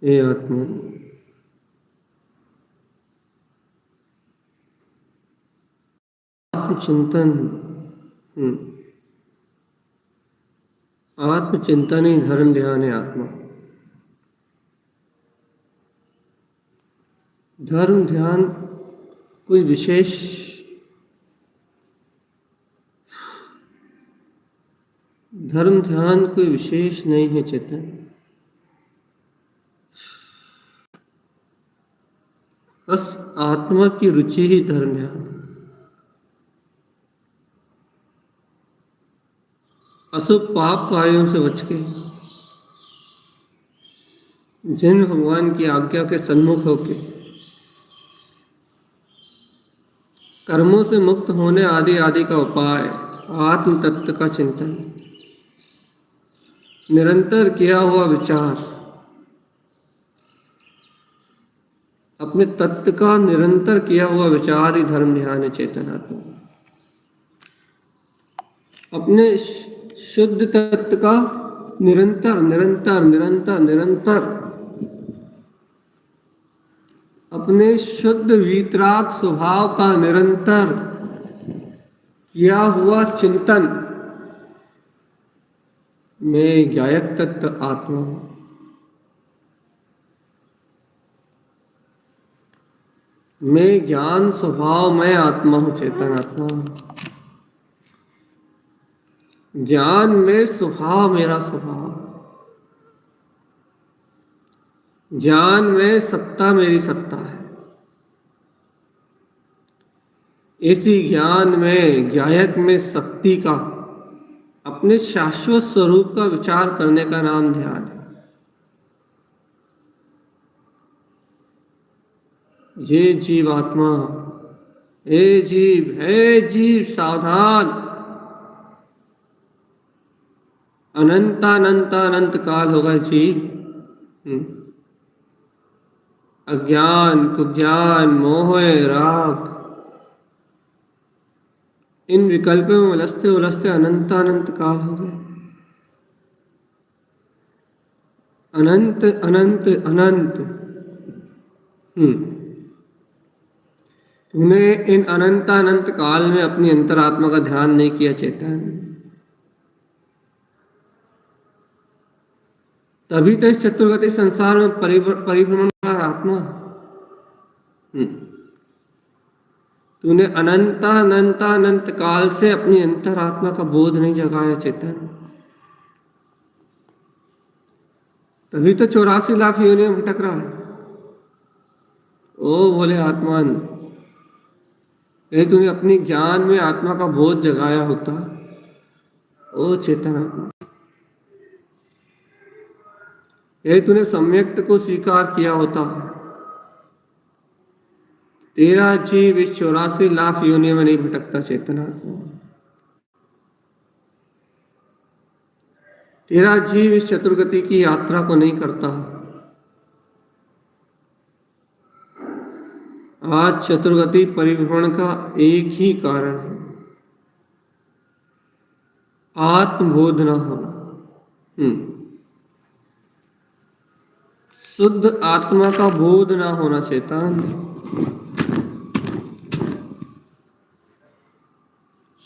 हे आत्मा, आत्मचिंतन आत्मचिंतन ही धर्म ध्यान है। आत्मा धर्म ध्यान कोई विशेष नहीं है चेतन। बस आत्मा की रुचि ही धर्म ध्यान। अशुभ पाप कार्यों से बच के जिन भगवान की आज्ञा के सन्मुख होके कर्मों से मुक्त होने आदि आदि का उपाय आत्म तत्व का चिंतन, निरंतर किया हुआ विचार, अपने तत्व का निरंतर किया हुआ विचार ही धर्म ध्यान है चेतन आत्मा। अपने शुद्ध तत्व का निरंतर निरंतर निरंतर निरंतर अपने शुद्ध वीतराग स्वभाव का निरंतर किया हुआ चिंतन में ज्ञायक तत्व आत्मा, मैं ज्ञान स्वभाव मैं आत्मा हूं चेतन आत्मा। ज्ञान में स्वभाव मेरा स्वभाव, ज्ञान में सत्ता मेरी सत्ता है। इसी ज्ञान में ज्ञायक में शक्ति का अपने शाश्वत स्वरूप का विचार करने का नाम ध्यान है। ये जीवात्मा, हे जीव सावधान। अनंत काल होगा जीव अज्ञान कुज्ञान मोह राग इन विकल्पों में उलझते उलझते अनंत काल हो गए। अनंत अनंत अनंत तूने इन अनंत काल में अपनी अंतरात्मा का ध्यान नहीं किया चेतन। तभी तो इस चतुर्गति संसार में परिभ्रमण कर रहा है आत्मा। तूने अनंत काल से अपनी अंतरात्मा का बोध नहीं जगाया चेतन, तभी तो 84 लाख योनियों में भटक रहा है। ओ बोले आत्मान, यदि तूने अपनी ज्ञान में आत्मा का बोध जगाया होता, ओ चेतन आत्मा, यदि तूने सम्यक्त को स्वीकार किया होता, तेरा जीव इस 84 लाख योनियों में नहीं भटकता चेतन आत्मा। तेरा जीव इस चतुर्गति की यात्रा को नहीं करता। आज चतुर्गति परिभ्रमण का एक ही कारण है, आत्मबोध न होना। शुद्ध आत्मा का बोध न होना चेतन,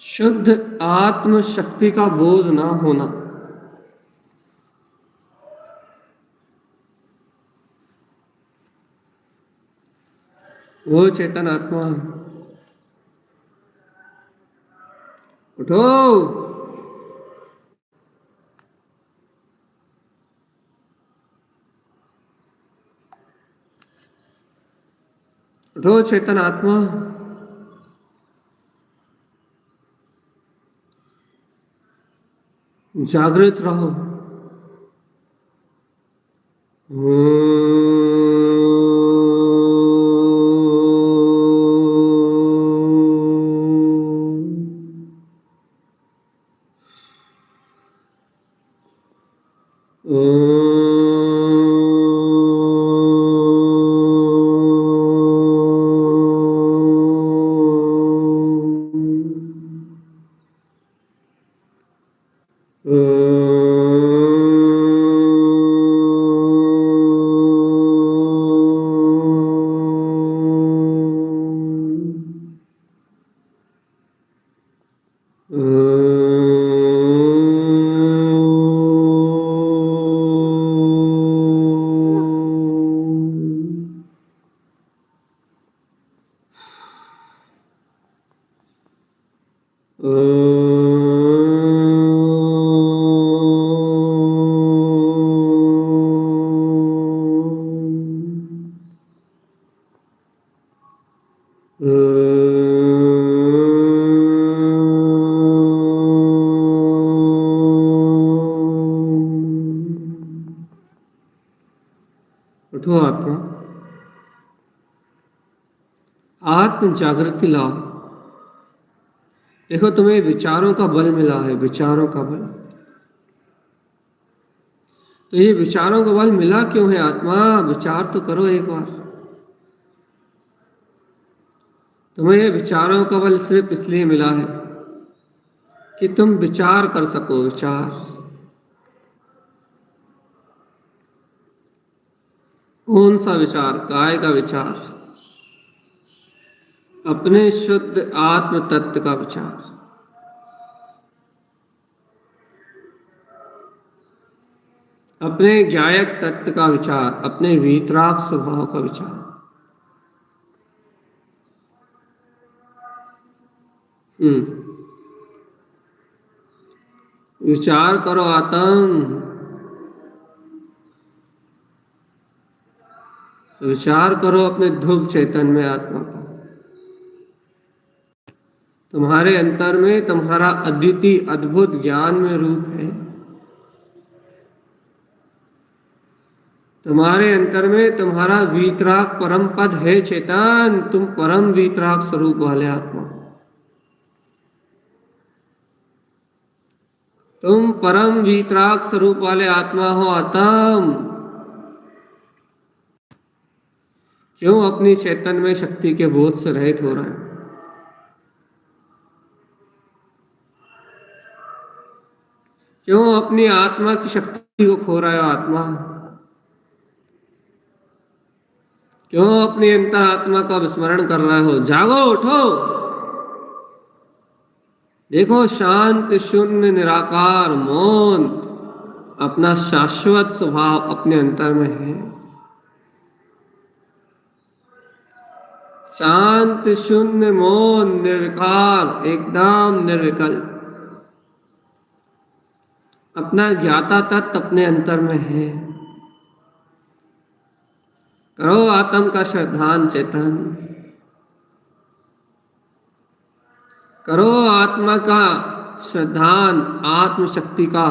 शुद्ध आत्म शक्ति का बोध न होना। वो चेतन आत्मा, उठो, उठो चेतन आत्मा, जागृत रहो। उठो आत्मा, आत्म जागृति लाओ। देखो तुम्हें विचारों का बल मिला है, विचारों का बल। तो ये विचारों का बल मिला क्यों है आत्मा? विचार तो करो एक बार। तुम्हें ये विचारों का बल सिर्फ इसलिए मिला है कि तुम विचार कर सको। विचार, कौन सा विचार? काय का विचार, अपने शुद्ध आत्म तत्व का विचार, अपने ज्ञायक तत्व का विचार, अपने वीतराग स्वभाव का विचार। विचार करो आत्म, विचार करो अपने ध्रुव चैतन्य में आत्मा का। तुम्हारे अंतर में तुम्हारा अद्वितीय अद्भुत ज्ञान में रूप है। तुम्हारे अंतर में तुम्हारा वीतराग परम पद है चेतन। तुम परम वीतराग स्वरूप वाले आत्मा, तुम परम वीतराग स्वरूप वाले आत्मा हो आत्म। क्यों अपनी चेतन में शक्ति के बोध से रहित हो रहा है? क्यों अपनी आत्मा की शक्ति को खो रहे हो आत्मा? क्यों अपनी अंतरात्मा का विस्मरण कर रहे हो? जागो, उठो, देखो शांत शून्य निराकार मौन अपना शाश्वत स्वभाव अपने अंतर में है। शांत, शून्य, मौन, निर्विकार, एकदम निर्विकल्प। अपना ज्ञाता तत्व अपने अंतर में है। करो आत्म का श्रद्धान चेतन, करो आत्मा का श्रद्धान, आत्मशक्ति का,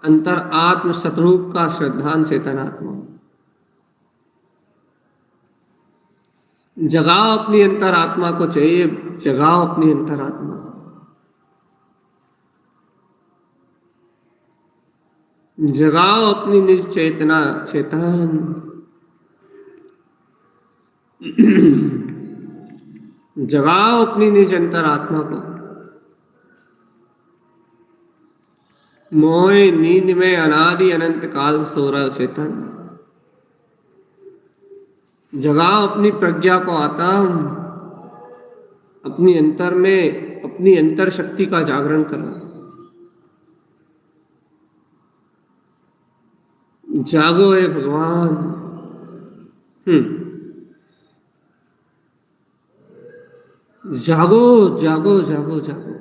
अंतर आत्म सतरूप का श्रद्धान चेतन आत्मा। जगाओ अपनी अंतरात्मा को, चाहिए जगाओ अपनी अंतरात्मा को। जगाओ अपनी निज चेतना चेतन। जगाओ अपनी निज अंतरात्मा को। मोह नींद में अनादि अनंत काल सो रहे चेतन। जगाओ अपनी प्रज्ञा को आत्म, अपनी अंतर में अपनी अंतर शक्ति का जागरण करो। जागो हे भगवान। जागो जागो जागो जागो।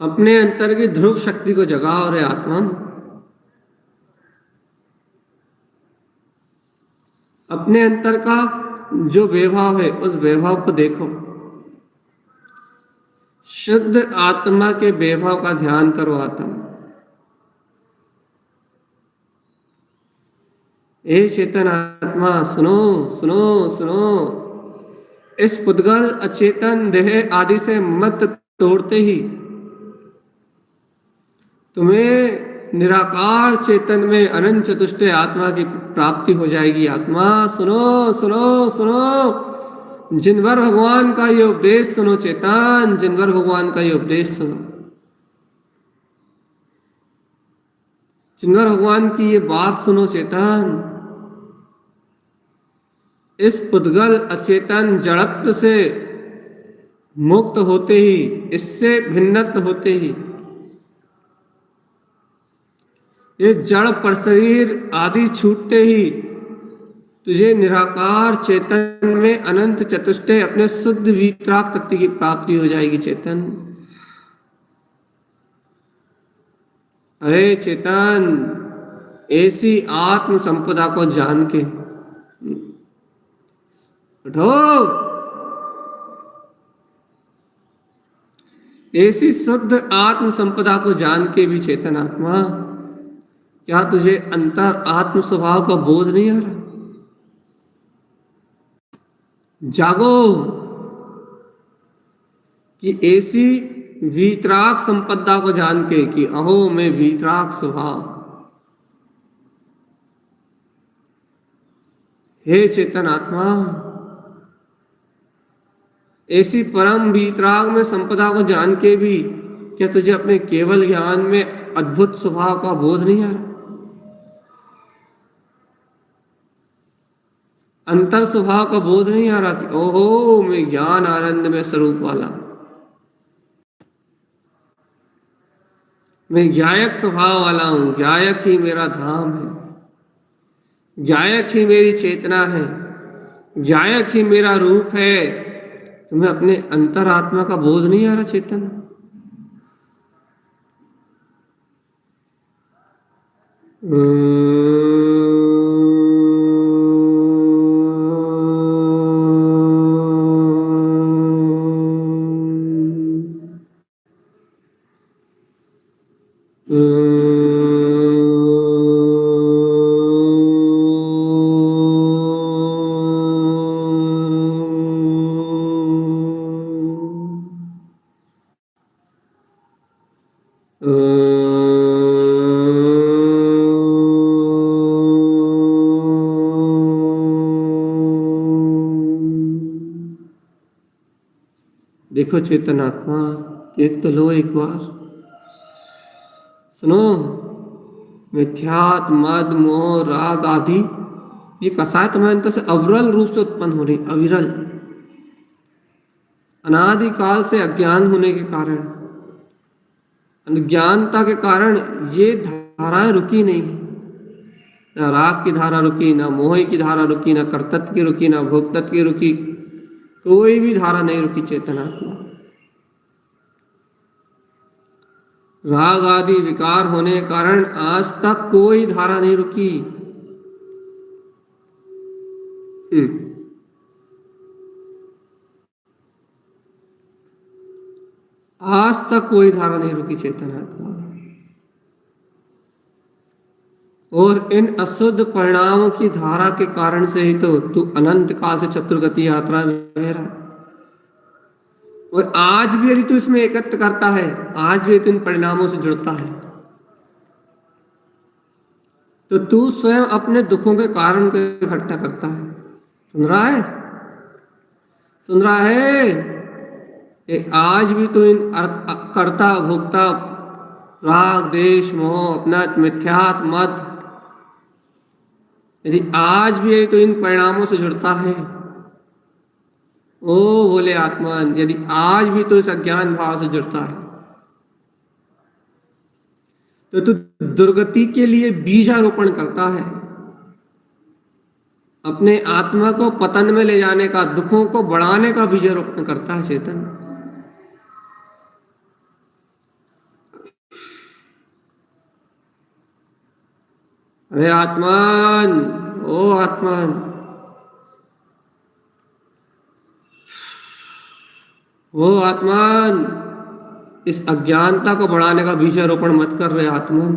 अपने अंतर की ध्रुव शक्ति को जगाओ रे आत्मा। अपने अंतर का जो वैभव है उस वैभव को देखो। शुद्ध आत्मा के वैभव का ध्यान करो आत्मा। ए चेतन आत्मा, सुनो सुनो सुनो। इस पुद्गल अचेतन देह आदि से मत तोड़ते ही तुम्हें निराकार चेतन में अनंत चतुष्टय आत्मा की प्राप्ति हो जाएगी। आत्मा सुनो सुनो सुनो। जिनवर भगवान का ये उपदेश सुनो चेतन, जिनवर भगवान का ये उपदेश सुनो, जिनवर भगवान की ये बात सुनो चेतन। इस पुद्गल अचेतन जड़त्व से मुक्त होते ही, इससे भिन्नत्व होते ही, ये जड़ पर शरीर आदि छूटते ही तुझे निराकार चेतन में अनंत चतुष्टय अपने शुद्ध वीतराग तत्व की प्राप्ति हो जाएगी चेतन। अरे चेतन, ऐसी आत्म संपदा को जान के उठो। ऐसी शुद्ध आत्म संपदा को जान के भी चेतन आत्मा, क्या तुझे अंतर आत्म स्वभाव का बोध नहीं आ रहा? जागो कि ऐसी वीतराग संपदा को जान के कि अहो मैं वीतराग स्वभाव। हे चेतन आत्मा, ऐसी परम वीतराग में संपदा को जान के भी क्या तुझे अपने केवल ज्ञान में अद्भुत स्वभाव का बोध नहीं आ रहा? अंतर स्वभाव का बोध नहीं आ रहा कि ओहो मैं ज्ञान आनंद में स्वरूप वाला, मैं ज्ञायक स्वभाव वाला हूं। ज्ञायक ही मेरा धाम है, ज्ञायक ही मेरी चेतना है, ज्ञायक ही मेरा रूप है। तुम्हें अपने अंतरात्मा का बोध नहीं आ रहा चेतन? देखो चेतन आत्मा, देख तो लो एक बार, सुनो। मिथ्यात मद मोह राग आदि ये कसाय तुम्हारे अंतर से अविरल रूप से उत्पन्न हो रही, अविरल अनादि काल से अज्ञान होने के कारण। अज्ञानता के कारण ये धाराएं रुकी नहीं, ना राग की धारा रुकी, ना मोह की धारा रुकी, ना कर्तत्व की रुकी, ना भोक्तत्व की रुकी, कोई भी धारा नहीं रुकी चेतनात्मा। राग आदि विकार होने के कारण आज तक कोई धारा नहीं रुकी। आज तक कोई धारा नहीं रुकी चेतनात्मा। और इन अशुद्ध परिणामों की धारा के कारण से ही तो तू अनंत काल से चतुर्गति यात्रा में रह रहा है। और आज भी यदि तू इसमें एकत्र करता है, आज भी तू इन परिणामों से जुड़ता है, तो तू स्वयं अपने दुखों के कारण को इकट्ठा करता है। सुन रहा है? सुन रहा है? आज भी तो इन कर्ता भोक्ता राग देश मोह अपना मिथ्यात्व मत, यदि आज भी है तो इन परिणामों से जुड़ता है। ओ बोले आत्मान, यदि आज भी तो इस अज्ञान भाव से जुड़ता है, तो तू दुर्गति के लिए बीजारोपण करता है। अपने आत्मा को पतन में ले जाने का, दुखों को बढ़ाने का बीजारोपण करता है चेतन। अरे आत्मान, ओ आत्मान, ओ आत्मान, इस अज्ञानता को बढ़ाने का बीजारोपण मत कर रहे आत्मान।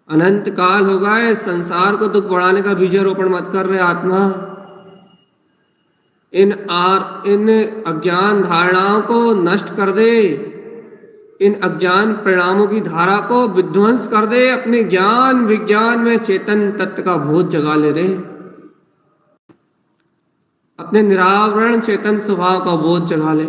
अनंत काल हो गए, संसार को दुख बढ़ाने का बीजारोपण मत कर रहे आत्मा। इन अज्ञान धारणाओं को नष्ट कर दे, इन अज्ञान परिणामों की धारा को विध्वंस कर दे। अपने ज्ञान विज्ञान में चेतन तत्व का बोध जगा ले रे। अपने निरावरण चेतन स्वभाव का बोध जगा ले।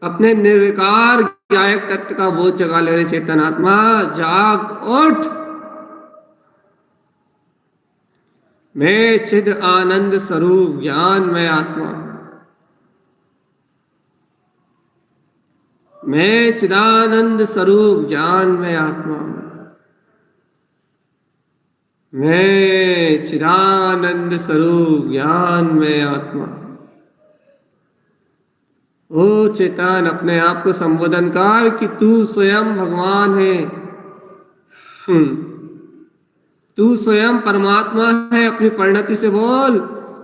अपने निर्विकार ज्ञायक तत्व का बोध जगा ले रे चेतन आत्मा। जाग उठ। मैं चिद आनंद स्वरूप ज्ञान में आत्मा, मैं चिदानंद स्वरूप ज्ञान में आत्मा, मैं चिदानंद स्वरूप ज्ञान में आत्मा। ओ चेतन, अपने आप को संबोधन कर कि तू स्वयं भगवान है, तू स्वयं परमात्मा है। अपनी परिणति से बोल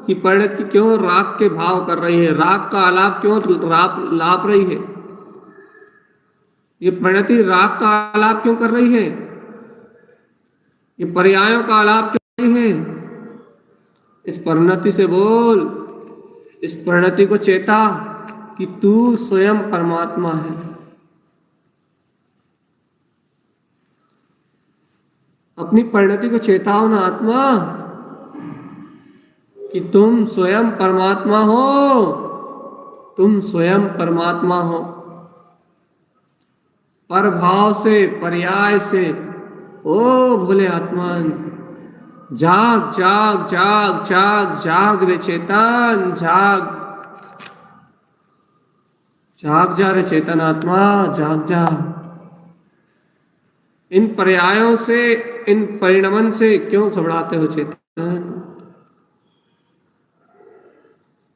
कि परिणति क्यों राग के भाव कर रही है, राग का आलाप क्यों लाप रही है, ये परिणति राग का आलाप क्यों कर रही है, ये पर्यायों का आलाप क्यों कर रही है। इस परिणति से बोल, इस परिणति को चेता कि तू स्वयं परमात्मा है। अपनी परिणति को चेताओ ना आत्मा कि तुम स्वयं परमात्मा हो, तुम स्वयं परमात्मा हो। परभाव से, पर्याय से, ओ भोले आत्मान, जाग जाग जाग जाग जाग रे चेतन, जाग जाग जा रे चेतन आत्मा, जाग जा। इन पर्यायों से, इन परिणमन से क्यों घबराते हो चेतन।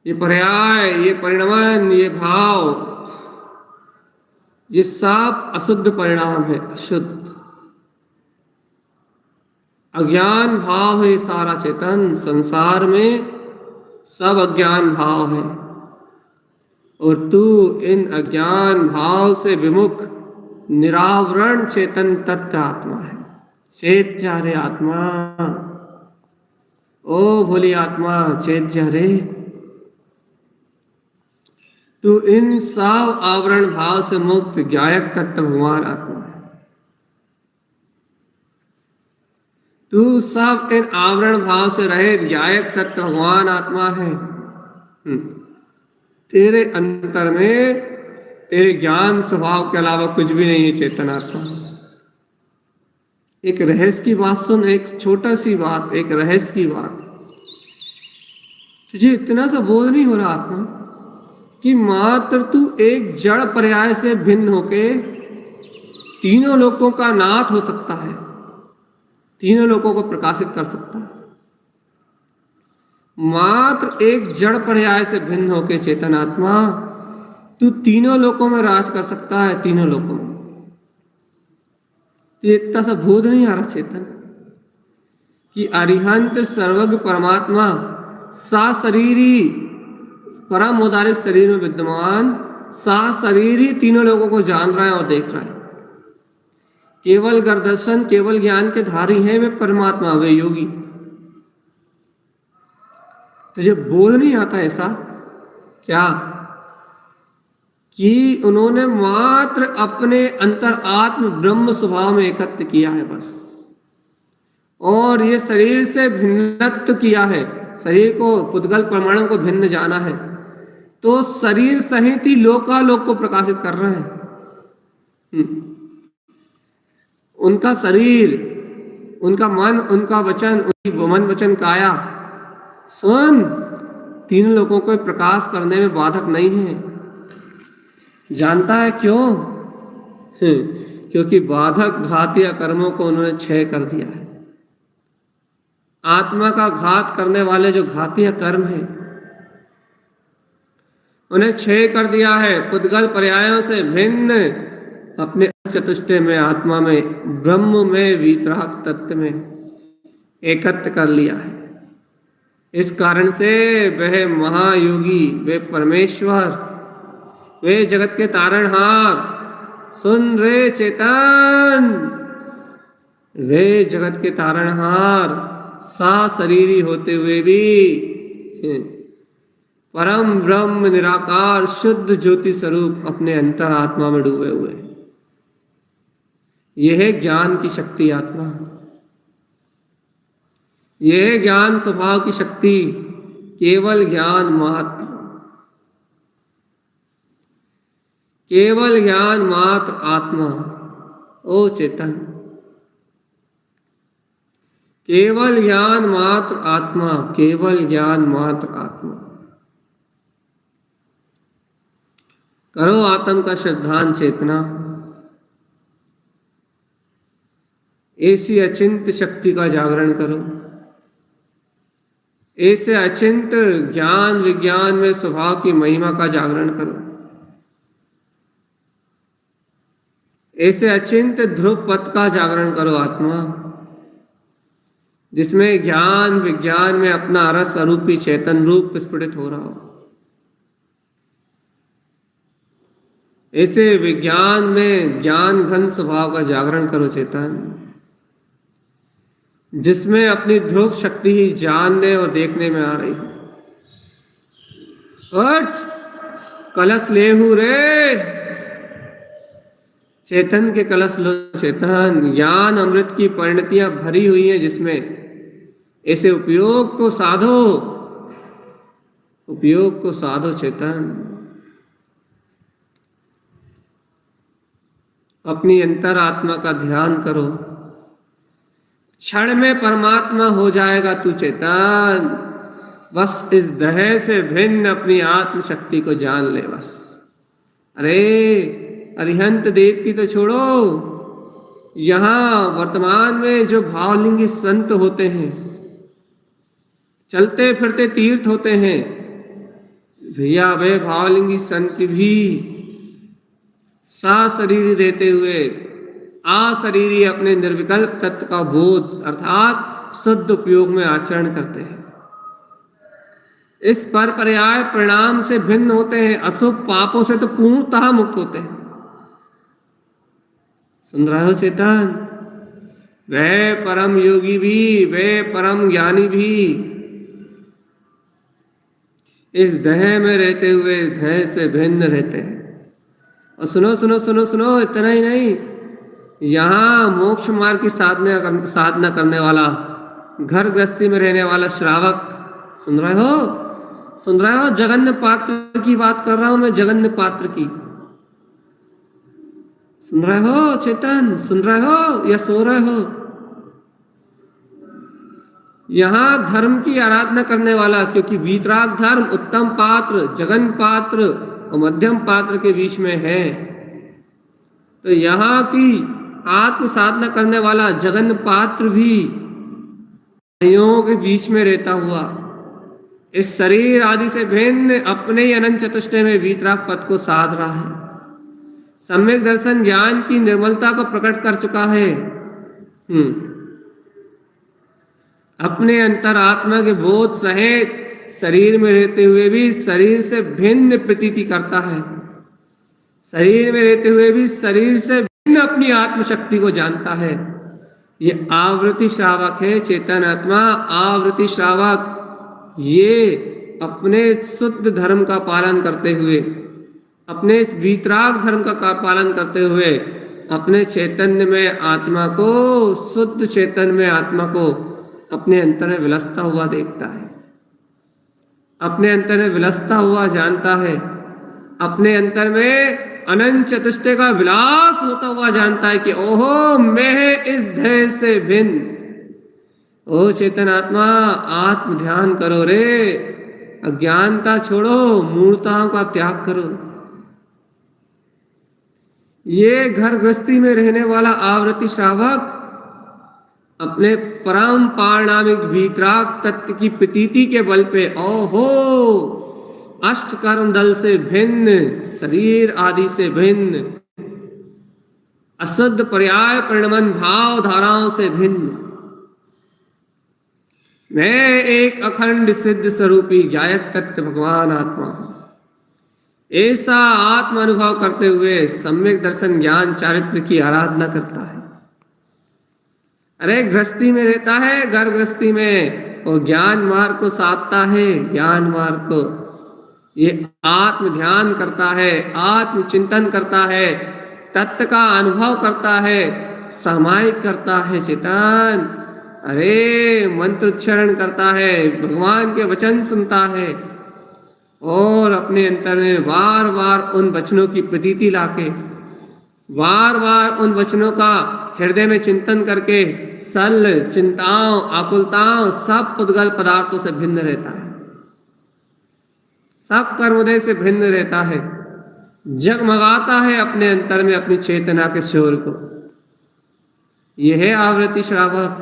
ये पर्याय, ये परिणमन, ये भाव, ये सब अशुद्ध परिणाम है, अशुद्ध अज्ञान भाव है सारा चेतन। संसार में सब अज्ञान भाव है और तू इन अज्ञान भाव से विमुख निरावरण चेतन तत्व आत्मा है। चेत जा रे आत्मा, ओ भोली आत्मा, चेत जा रे। तू इन सब आवरण भाव से मुक्त ज्ञायक तत्व भगवान आत्मा है। तू सब इन आवरण भाव से रहित ज्ञायक तत्व भगवान आत्मा है। तेरे अंतर में तेरे ज्ञान स्वभाव के अलावा कुछ भी नहीं है चेतन आत्मा। एक रहस्य की बात सुन, एक छोटा सी बात, एक रहस्य की बात। तुझे इतना सा बोध नहीं हो रहा आत्मा कि मात्र तू एक जड़ पर्याय से भिन्न होके तीनों लोकों का नाथ हो सकता है, तीनों लोकों को प्रकाशित कर सकता है। मात्र एक जड़ पर्याय से भिन्न होके चेतन आत्मा तू तीनों लोकों में राज कर सकता है, तीनों लोकों में। तो इतना सा बोध नहीं आ रहा चेतन कि अरिहंत सर्वज्ञ परमात्मा सा शरीरी परम औदारिक शरीर में विद्यमान सा शरीर ही तीनों लोगों को जान रहा है और देख रहा है। केवल गर्दर्शन केवल ज्ञान के धारी हैं वे परमात्मा, वे योगी। तुझे बोध नहीं आता ऐसा क्या कि उन्होंने मात्र अपने अंतर आत्म ब्रह्म स्वभाव में एकत्र किया है बस, और ये शरीर से भिन्नत्व किया है, शरीर को पुद्गल परमाणु को भिन्न जाना है, तो शरीर सहित ही लोकालोक को प्रकाशित कर रहे हैं। उनका शरीर, उनका मन, उनका वचन, उनकी मन वचन काया सुन तीन लोगों को प्रकाश करने में बाधक नहीं है। जानता है क्यों? क्योंकि बाधक घातीय कर्मों को उन्होंने क्षय कर दिया है। आत्मा का घात करने वाले जो घातीय कर्म है उन्हें क्षय कर दिया है। पुद्गल पर्यायों से भिन्न अपने चतुष्टय में, आत्मा में, ब्रह्म में, वीतराग तत्व में एकत्र कर लिया है। इस कारण से वह महायोगी, वे परमेश्वर, वे जगत के तारणहार, सुन रे चेतन, वे जगत के तारणहार सा शरीरी होते हुए भी परम ब्रह्म निराकार शुद्ध ज्योति स्वरूप अपने अंतर आत्मा में डूबे हुए हैं। यह है ज्ञान की शक्ति आत्मा, यह है ज्ञान स्वभाव की शक्ति, केवल ज्ञान मात्र, केवल ज्ञान मात्र आत्मा। ओ चेतन, केवल ज्ञान मात्र आत्मा, केवल ज्ञान मात्र आत्मा। करो आत्म का श्रद्धान चेतना, ऐसी अचिंत शक्ति का जागरण करो, ऐसे अचिंत ज्ञान विज्ञान में स्वभाव की महिमा का जागरण करो, ऐसे अचिंत ध्रुव पथ का जागरण करो आत्मा, जिसमें ज्ञान विज्ञान में अपना रस अरूपी चेतन रूप स्फुटित हो रहा हो। ऐसे विज्ञान में ज्ञान घन स्वभाव का जागरण करो चेतन, जिसमें अपनी ध्रुव शक्ति ही जानने और देखने में आ रही हो। उठ, कलश लेहू रे, चेतन के कलश लो चेतन। ज्ञान अमृत की परिणतियां भरी हुई हैं जिसमें, ऐसे उपयोग को साधो, उपयोग को साधो चेतन। अपनी अंतर आत्मा का ध्यान करो, क्षण में परमात्मा हो जाएगा तू चेतन। बस इस देह से भिन्न अपनी आत्म शक्ति को जान ले बस। अरे अरिहंत देव की तो छोड़ो, यहाँ वर्तमान में जो भावलिंगी संत होते हैं, चलते फिरते तीर्थ होते हैं भैया, वे भावलिंगी संत भी सा शरीर रहते हुए आ शरीरी अपने निर्विकल्प तत्व का बोध अर्थात शुद्ध उपयोग में आचरण करते हैं। इस पर पर्याय परिणाम से भिन्न होते हैं, अशुभ पापों से तो पूर्णतः मुक्त होते हैं। सुन रहे हो चेतन? वे परम योगी भी, वे परम ज्ञानी भी इस देह में रहते हुए देह से भिन्न रहते हैं। और सुनो सुनो सुनो सुनो, इतना ही नहीं, यहाँ मोक्ष मार्ग की साधना करने वाला, घर गृहस्थी में रहने वाला श्रावक, सुन रहे हो? सुन रहे हो? जगन्य पात्र की बात कर रहा हूं मैं, जगन्य पात्र की। सुन रहे हो चेतन? सुन रहे हो या सो रहे हो? यहाँ धर्म की आराधना करने वाला, क्योंकि वीतराग धर्म, उत्तम पात्र, जगन पात्र, और मध्यम पात्र के बीच में है। तो यहाँ की आत्म साधना करने वाला जगन पात्र भी संयोगों के बीच में रहता हुआ इस शरीर आदि से भिन्न अपने ही अनंत चतुष्टय में वीतराग पद को साध रहा है। सम्यक दर्शन ज्ञान की निर्मलता को प्रकट कर चुका है। अपने अंतर आत्मा के बोध सहित शरीर में रहते हुए भी शरीर से भिन्न प्रतीति करता है। शरीर में रहते हुए भी शरीर से भिन्न अपनी आत्मशक्ति को जानता है। ये आवृत्ति श्रावक है चेतन आत्मा, आवृत्ति श्रावक। ये अपने शुद्ध धर्म का पालन करते हुए, अपने वीतराग धर्म का पालन करते हुए अपने चैतन्य में आत्मा को, शुद्ध चेतन में आत्मा को अपने अंतर में विलसता हुआ देखता है, अपने अंतर में विलसता हुआ जानता है, अपने अंतर में अनंत चतुष्टय का विलास होता हुआ जानता है कि ओहो मैं इस ध्येय से भिन्न। ओ चेतन आत्मा, आत्म ध्यान करो रे, अज्ञानता छोड़ो, मूर्ताओं का त्याग करो। ये घर गृहस्थी में रहने वाला आवृत्ति श्रावक अपने परम पारणामिक वीतराग तत्व की प्रतीति के बल पे ओहो अष्ट कर्म दल से भिन्न, शरीर आदि से भिन्न, अशुद्ध पर्याय परिणमन भाव धाराओं से भिन्न, मैं एक अखंड सिद्ध स्वरूपी गायक तत्व भगवान आत्मा हूं। ऐसा आत्म अनुभव करते हुए सम्यक दर्शन ज्ञान चारित्र की आराधना करता है। अरे गृहस्थी में रहता है, घर गृहस्थी में वो ज्ञान मार्ग को साधता है, ज्ञान मार्ग को ये आत्म ध्यान करता है, आत्म चिंतन करता है, तत्व का अनुभव करता है, सामायिक करता है चेतन। अरे मंत्र उच्चारण करता है, भगवान के वचन सुनता है और अपने अंतर में बार बार उन वचनों की प्रतीति लाके, बार बार उन वचनों का हृदय में चिंतन करके सल चिंताओं आकुलताओं सब पुद्गल पदार्थों से भिन्न रहता है, सब कर्मोदय से भिन्न रहता है, जगमगाता है अपने अंतर में अपनी चेतना के शोर को। यह है आवृत्ति श्रावक।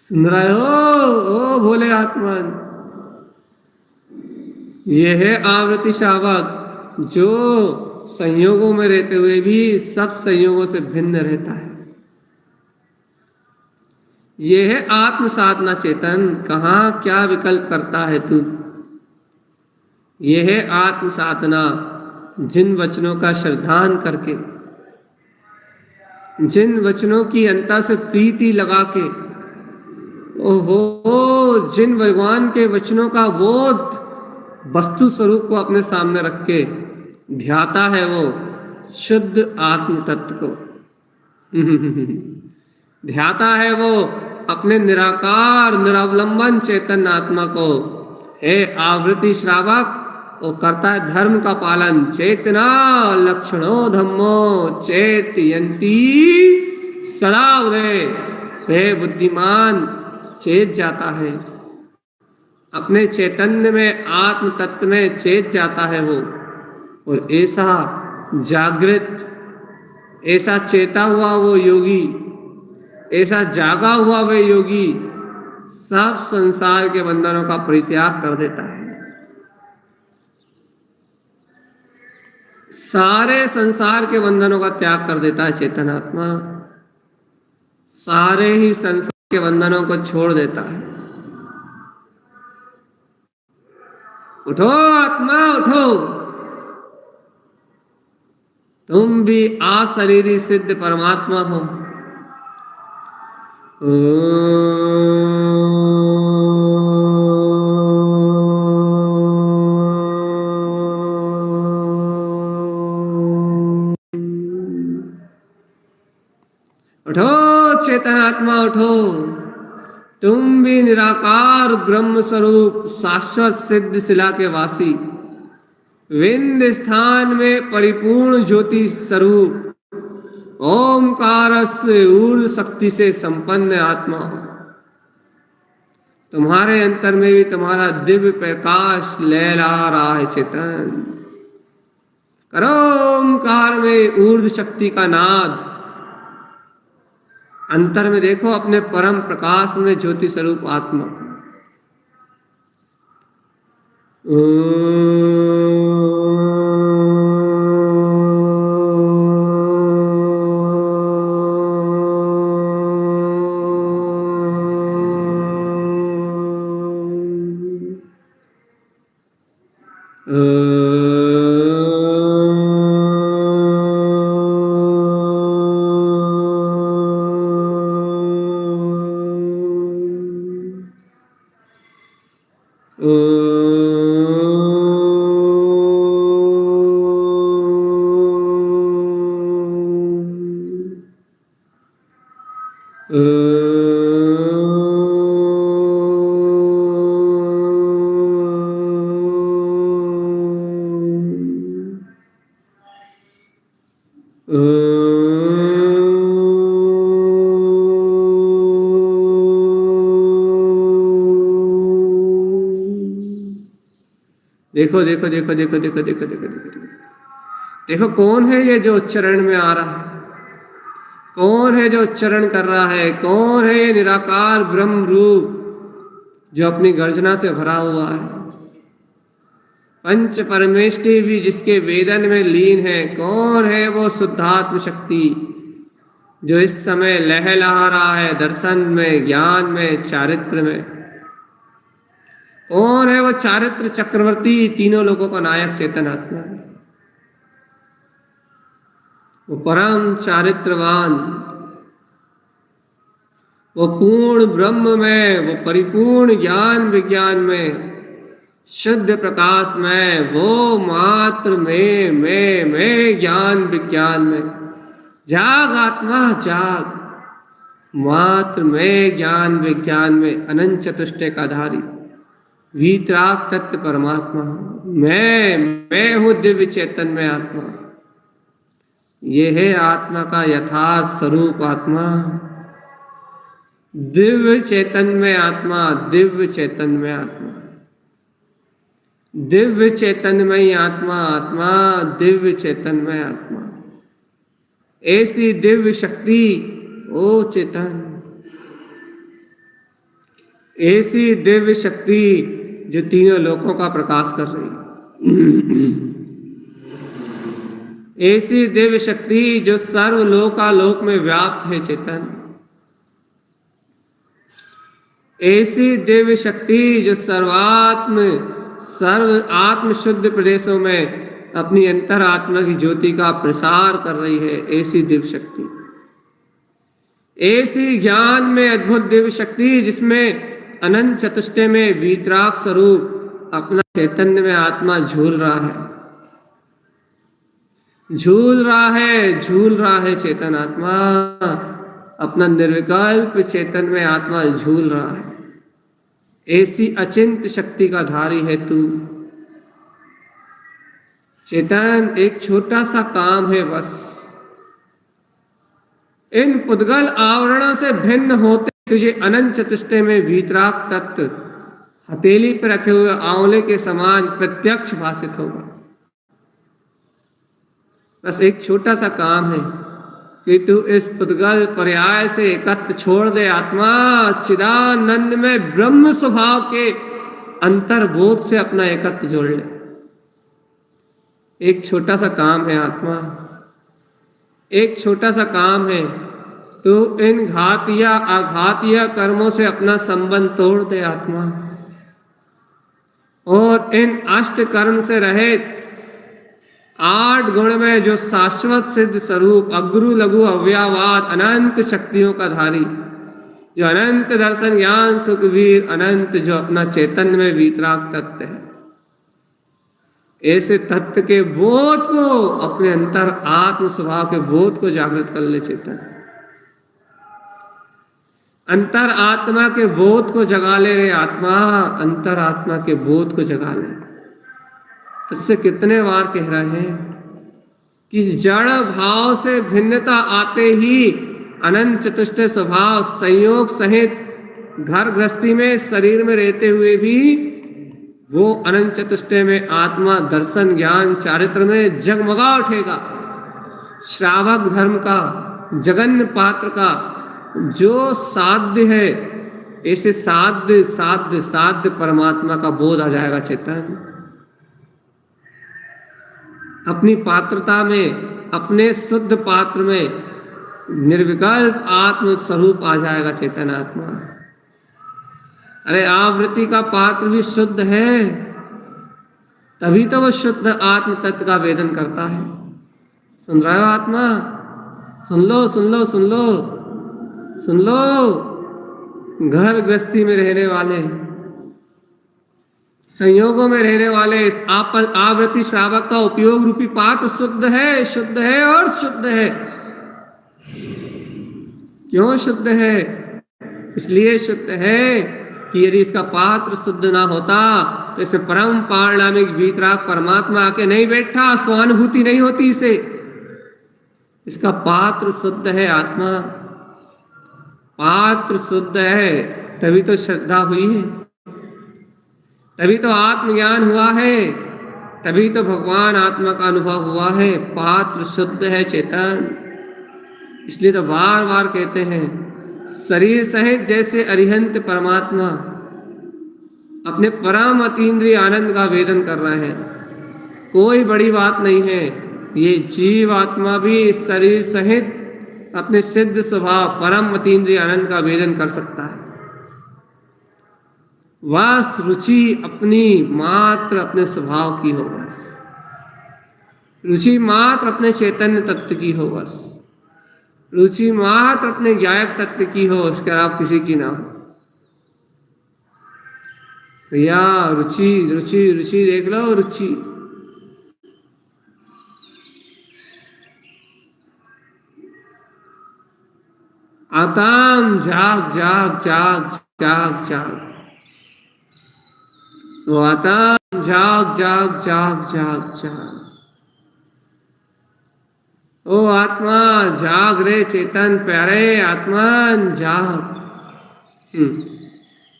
सुन रहे हो ओ भोले आत्मन, यह है आवृत्ति श्रावक जो संयोगों में रहते हुए भी सब संयोगों से भिन्न रहता है। यह है आत्म साधना चेतन। कहाँ क्या विकल्प करता है तू? यह है आत्म साधना जिन वचनों का श्रद्धान करके, जिन वचनों की अंतर से प्रीति लगा के, ओहो जिन भगवान के वचनों का बोध वस्तु स्वरूप को अपने सामने रख के ध्याता है वो शुद्ध आत्म तत्व को। ध्याता है वो अपने निराकार निरावलंबन चेतन आत्मा को। हे आवृत्ति श्रावक, वो करता है धर्म का पालन। चेतना लक्षणो धम्मो चेतयंती सदा उदय। हे बुद्धिमान चेत जाता है, अपने चैतन्य में आत्म तत्व में चेत जाता है वो। और ऐसा जागृत, ऐसा चेता हुआ वो योगी, ऐसा जागा हुआ वे योगी सब संसार के बंधनों का परित्याग कर देता है। सारे संसार के बंधनों का त्याग कर देता है चेतन आत्मा, सारे ही संसार के बंधनों को छोड़ देता है। उठो आत्मा उठो, तुम भी अशरीरी सिद्ध परमात्मा हो। उठो चेतन आत्मा उठो, तुम भी निराकार ब्रह्म स्वरूप शाश्वत सिद्ध शिला के वासी, विंध्य स्थान में परिपूर्ण ज्योति स्वरूप ओमकार से ऊर्ज शक्ति से संपन्न आत्मा हो। तुम्हारे अंतर में भी तुम्हारा दिव्य प्रकाश लहरा रहा है चेतन। करो ओंकार में ऊर्ध्व शक्ति का नाद। अंतर में देखो अपने परम प्रकाश में ज्योति स्वरूप आत्मा को। देखो देखो देखो देखो देखो देखो देखो देखो देखो कौन है ये जो उच्चारण में आ रहा है? कौन है जो उच्चारण कर रहा है? कौन है ये निराकार ब्रह्म रूप जो अपनी गर्जना से भरा हुआ है? पंच परमेष्टि भी जिसके वेदन में लीन है। कौन है वो शुद्धात्म शक्ति जो इस समय लहलहा रहा है दर्शन में, ज्ञान में, चारित्र में? कौन है वो चारित्र चक्रवर्ती, तीनों लोगों का नायक चेतन आत्मा? वो परम चारित्रवान, वो पूर्ण ब्रह्म में, वो परिपूर्ण ज्ञान विज्ञान में, शुद्ध प्रकाश में, वो मात्र में ज्ञान विज्ञान में। जाग आत्मा जाग, मात्र में ज्ञान विज्ञान में अनंत चतुष्टय का धारी वीतराग तत्व परमात्मा। मैं हूँ दिव्य चेतन में आत्मा। ये है आत्मा का यथार्थ स्वरूप आत्मा। दिव्य चेतन में आत्मा, दिव्य चेतन में आत्मा, दिव्य चेतन में ही आत्मा, आत्मा दिव्य चेतन में आत्मा। ऐसी दिव्य शक्ति ओ चेतन, ऐसी दिव्य शक्ति जो तीनों लोकों का प्रकाश कर रही, ऐसी दिव्य शक्ति जो सर्वलोकालोक में व्याप्त है चेतन, ऐसी दिव्य शक्ति जो सर्व आत्म शुद्ध प्रदेशों में अपनी अंतर आत्मा की ज्योति का प्रसार कर रही है। ऐसी दिव्य शक्ति, ऐसी ज्ञान में अद्भुत दिव्य शक्ति जिसमें अनंत चतुष्टय में वीतराग स्वरूप अपना चैतन्य में आत्मा झूल रहा है, झूल रहा है, झूल रहा है चेतन आत्मा। अपना निर्विकल्प चेतन में आत्मा झूल रहा है। ऐसी अचिंत्य शक्ति का धारी है तू चेतन। एक छोटा सा काम है बस, इन पुद्गल आवरणों से भिन्न होते तुझे अनंत चतुष्टय में वीतराग तत्व हथेली पर रखे हुए आंवले के समान प्रत्यक्ष भासित होगा। बस एक छोटा सा काम है कि तू इस पुद्गल पर्याय से एकत्र छोड़ दे आत्मा। चिदानंद में ब्रह्म स्वभाव के अंतर्बोध से अपना एकत्र जोड़ ले। एक छोटा सा काम है आत्मा, एक छोटा सा काम है। तू इन घातिया आघातिया कर्मों से अपना संबंध तोड़ दे आत्मा, और इन अष्ट कर्म से रहित 8 गुण में जो शाश्वत सिद्ध स्वरूप अग्रु लघु अव्ययवाद अनंत शक्तियों का धारी, जो अनंत दर्शन ज्ञान सुखवीर अनंत, जो अपना चैतन्य में वीतराग तत्व है, ऐसे तत्व के बोध को, अपने अंतर आत्म स्वभाव के बोध को जागृत कर ले चेतन। अंतर आत्मा के बोध को जगा ले रे आत्मा, अंतर आत्मा के बोध को जगा ले। तुझसे कितने बार कह रहे हैं कि जड़ भाव से भिन्नता आते ही अनंत चतुष्टय स्वभाव संयोग सहित घर गृहस्थी में शरीर में रहते हुए भी वो अनंत चतुष्टय में आत्मा दर्शन ज्ञान चारित्र में जगमगा उठेगा। श्रावक धर्म का, जगन्य पात्र का जो साध्य है, ऐसे साध्य साध्य साध्य परमात्मा का बोध आ जाएगा चेतन। अपनी पात्रता में, अपने शुद्ध पात्र में निर्विकल्प आत्म स्वरूप आ जाएगा चेतन आत्मा। अरे आवृत्ति का पात्र भी शुद्ध है, तभी तो वह शुद्ध आत्म तत्व का वेदन करता है। सुन रहे हो आत्मा? सुन लो सुन लो सुन लो सुन लो। घर गृहस्थी में रहने वाले, संयोगों में रहने वाले इस आवृत्ति श्रावक का उपयोग रूपी पात्र शुद्ध है और शुद्ध है। क्यों शुद्ध है? इसलिए शुद्ध है कि यदि इसका पात्र शुद्ध ना होता तो इसे परम पारणामिक वीतराग परमात्मा आके नहीं बैठा, स्वानुभूति नहीं होती इसे। इसका पात्र शुद्ध है आत्मा, पात्र शुद्ध है, तभी तो श्रद्धा हुई है, तभी तो आत्मज्ञान हुआ है, तभी तो भगवान आत्मा का अनुभव हुआ है। पात्र शुद्ध है चेतन। इसलिए तो बार बार कहते हैं, शरीर सहित जैसे अरिहंत परमात्मा अपने परम अतीन्द्रिय आनंद का वेदन कर रहे हैं। कोई बड़ी बात नहीं है, ये जीव आत्मा भी इस शरीर सहित अपने सिद्ध स्वभाव परम अतीन्द्रिय आनंद का वेदन कर सकता है। बस रुचि अपनी मात्र अपने स्वभाव की हो, बस रुचि मात्र अपने चैतन्य तत्व की हो, बस रुचि मात्र अपने ज्ञायक तत्व की हो, उसके अलावा किसी की ना हो। भैया रुचि रुचि रुचि देख लो, रुचि। आत्म जाग जाग जाग जाग जाग, वो आत्म जाग जाग जाग जाग जाग। ओ आत्मा जाग रे चेतन प्यारे, आत्मा जाग।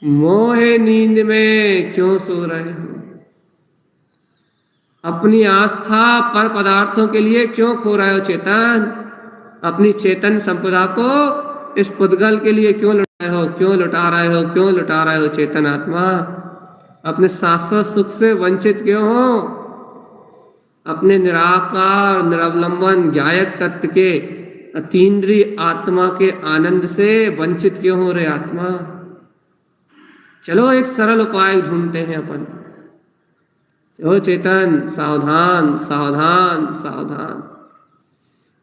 मोहे नींद में क्यों सो रहे हो? अपनी आस्था पर पदार्थों के लिए क्यों खो रहे हो चेतन? अपनी चेतन संपदा को इस पुद्गल के लिए क्यों लुटा रहे हो? क्यों लुटा रहे हो? क्यों लुटा रहे हो चेतन आत्मा? अपने शाश्वत सुख से वंचित क्यों हो? अपने निराकार निरवलंबन ज्ञायक तत्व के अतीन्द्रिय आत्मा के आनंद से वंचित क्यों हो रहे आत्मा? चलो एक सरल उपाय ढूंढते हैं अपन। चलो चेतन, सावधान सावधान सावधान।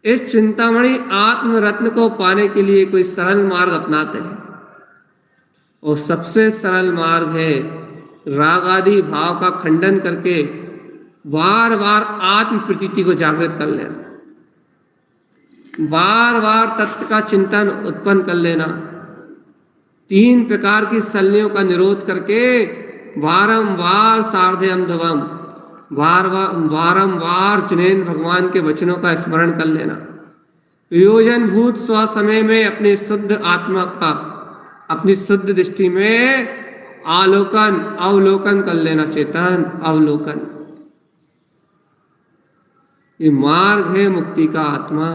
इस चिंतामणि आत्म रत्न को पाने के लिए कोई सरल मार्ग अपनाते हैं, और सबसे सरल मार्ग है राग आदि भाव का खंडन करके बार बार आत्म प्रतीति को जागृत कर लेना, बार बार तत्व का चिंतन उत्पन्न कर लेना, 3 प्रकार की सल्लियों का निरोध करके बारंबार सार्धयम ध्रुवम, बारंबार जिनेन भगवान के वचनों का स्मरण कर लेना। प्रयोजन भूत स्व समय में अपनी शुद्ध आत्मा का, अपनी शुद्ध दृष्टि में आलोकन अवलोकन कर लेना चेतन, अवलोकन। ये मार्ग है मुक्ति का आत्मा,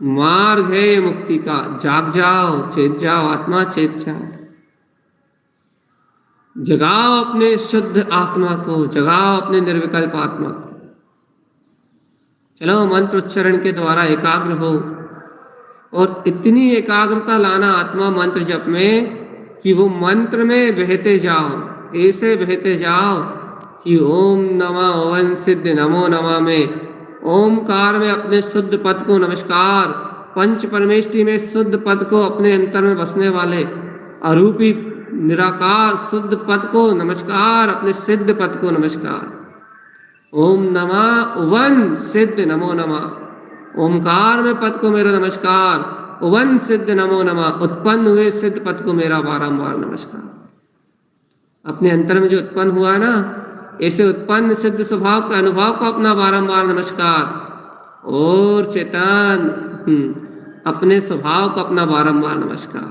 मार्ग है ये मुक्ति का। जाग जाओ, चेत जाओ आत्मा, चेत जाओ। जगाओ अपने शुद्ध आत्मा को, जगाओ अपने निर्विकल्प आत्मा को। चलो मंत्र उच्चारण के द्वारा एकाग्र हो, और इतनी एकाग्रता लाना आत्मा मंत्र जप में कि वो मंत्र में बहते जाओ, ऐसे बहते जाओ कि ओम नमः ओम सिद्ध नमो नमः में ओमकार में अपने शुद्ध पद को नमस्कार, पंच परमेष्टि में शुद्ध पद को अपने अंतर में बसने वाले अरूपी निराकार शुद्ध पद को नमस्कार, अपने सिद्ध पद को नमस्कार। ओम नमः उवन सिद्ध नमो नमः, ओमकार में पद को मेरा नमस्कार, उवन सिद्ध नमो नमः, उत्पन्न हुए सिद्ध पद को मेरा बारंबार नमस्कार। अपने अंतर में जो उत्पन्न हुआ ना, ऐसे उत्पन्न सिद्ध स्वभाव का अनुभव को अपना बारंबार नमस्कार। और चेतन अपने स्वभाव को अपना बारंबार नमस्कार।